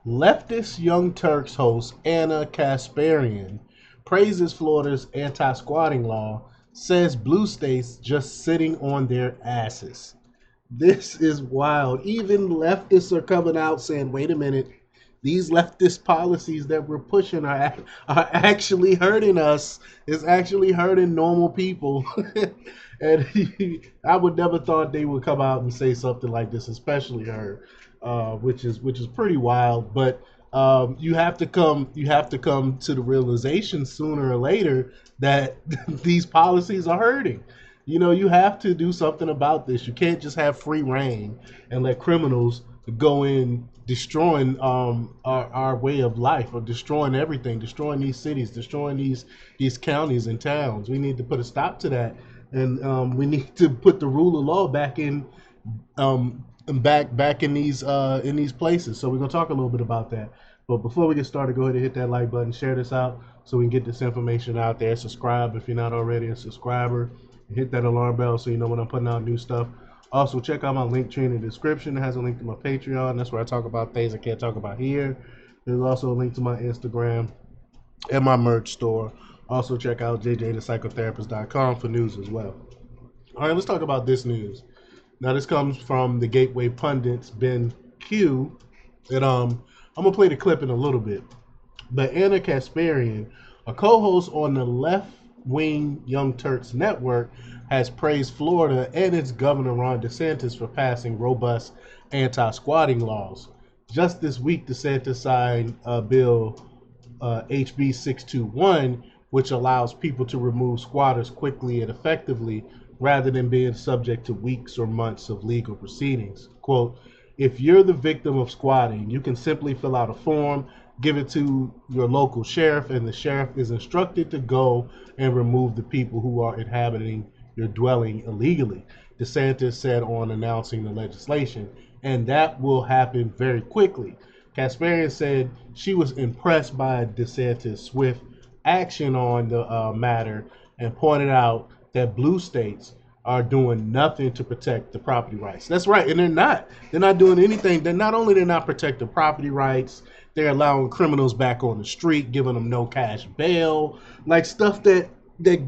Leftist Young Turks host Anna Kasparian praises Florida's anti-squatting law, says blue states just sitting on their asses. This is wild. Even leftists are coming out saying, wait a minute, these leftist policies that we're pushing are actually hurting us. It's actually hurting normal people. And I would never thought they would come out and say something like this, especially her, which is pretty wild. But you have to come to the realization sooner or later that these policies are hurting. You have to do something about this. You can't just have free reign and let criminals go in destroying our way of life, or destroying everything, destroying these cities, destroying these counties and towns. We need to put a stop to that, and we need to put the rule of law back in these places. So we're gonna talk a little bit about that. But before we get started, go ahead and hit that like button, share this out so we can get this information out there. Subscribe if you're not already a subscriber. Hit that alarm bell so you know when I'm putting out new stuff. Also, check out my link tree in the description. It has a link to my Patreon. That's where I talk about things I can't talk about here. There's also a link to my Instagram and my merch store. Also, check out jjthepsychotherapist.com for news as well. All right, let's talk about this news. Now, this comes from the Gateway Pundit's Ben Q. And I'm gonna play the clip in a little bit. But Anna Kasparian, a co-host on the left-wing Young Turks network, has praised Florida and its governor Ron DeSantis for passing robust anti-squatting laws. Just this week, DeSantis signed a bill, HB 621, which allows people to remove squatters quickly and effectively rather than being subject to weeks or months of legal proceedings. Quote, if you're the victim of squatting, you can simply fill out a form, give it to your local sheriff, and the sheriff is instructed to go and remove the people who are inhabiting your dwelling illegally, DeSantis said on announcing the legislation, and that will happen very quickly. Kasparian said she was impressed by DeSantis' swift action on the matter and pointed out that blue states are doing nothing to protect the property rights. That's right, and they're not. They're not doing anything. They're not protecting property rights. They're allowing criminals back on the street, giving them no cash bail, like stuff that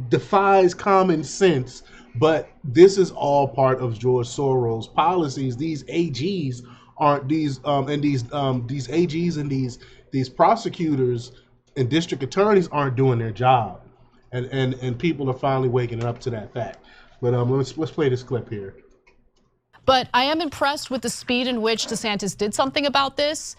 defies common sense. But this is all part of George Soros' policies. These AGs aren't these AGs and these prosecutors and district attorneys aren't doing their job, and people are finally waking up to that fact. But let's play this clip here. But I am impressed with the speed in which DeSantis did something about this.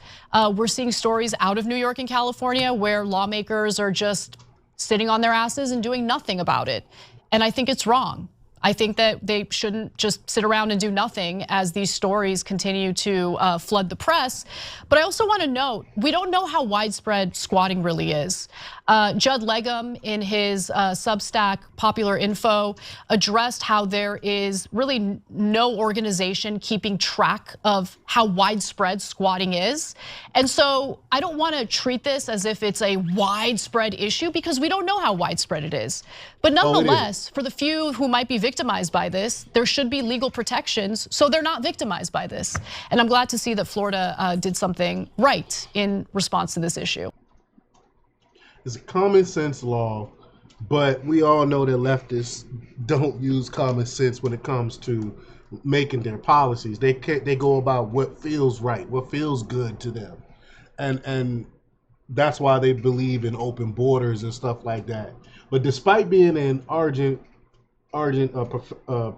We're seeing stories out of New York and California where lawmakers are just sitting on their asses and doing nothing about it. And I think it's wrong. I think that they shouldn't just sit around and do nothing as these stories continue to flood the press. But I also want to note, we don't know how widespread squatting really is. Judd Legum in his Substack Popular Info addressed how there is really no organization keeping track of how widespread squatting is. And so I don't want to treat this as if it's a widespread issue because we don't know how widespread it is. But nonetheless, for the few who might be victimized by this, there should be legal protections so they're not victimized by this. And I'm glad to see that Florida did something right in response to this issue. It's a common sense law, but we all know that leftists don't use common sense when it comes to making their policies. They go about what feels right, what feels good to them, and that's why they believe in open borders and stuff like that. But despite being an ardent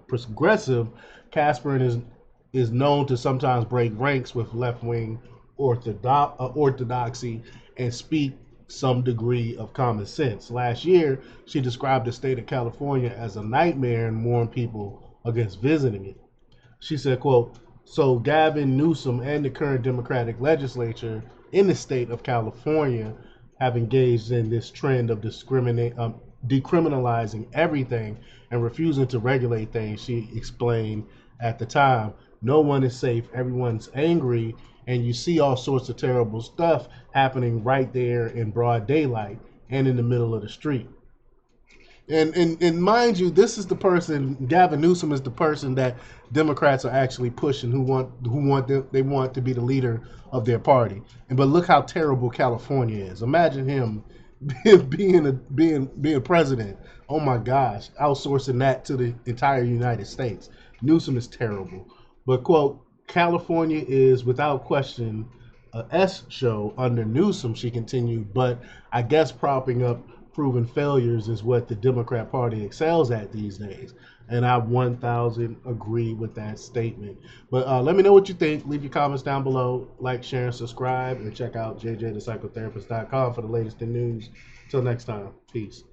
progressive, Kasparin is known to sometimes break ranks with left-wing orthodoxy and speak some degree of common sense. Last year, she described the state of California as a nightmare and warned people against visiting it. She said, quote, so Gavin Newsom and the current Democratic legislature in the state of California have engaged in this trend of decriminalizing everything and refusing to regulate things, she explained at the time. No one is safe, everyone's angry, and you see all sorts of terrible stuff happening right there in broad daylight and in the middle of the street. And mind you, this is the person. Gavin Newsom is the person that Democrats are actually pushing. They want to be the leader of their party. And but look how terrible California is. Imagine him being president. Oh my gosh, outsourcing that to the entire United States. Newsom is terrible. But quote, California is without question a S show under Newsom. She continued, but I guess propping up proven failures is what the Democrat Party excels at these days. And I 1000 agree with that statement. But let me know what you think. Leave your comments down below. Like, share, and subscribe. And check out jjthepsychotherapist.com for the latest in news. Till next time. Peace.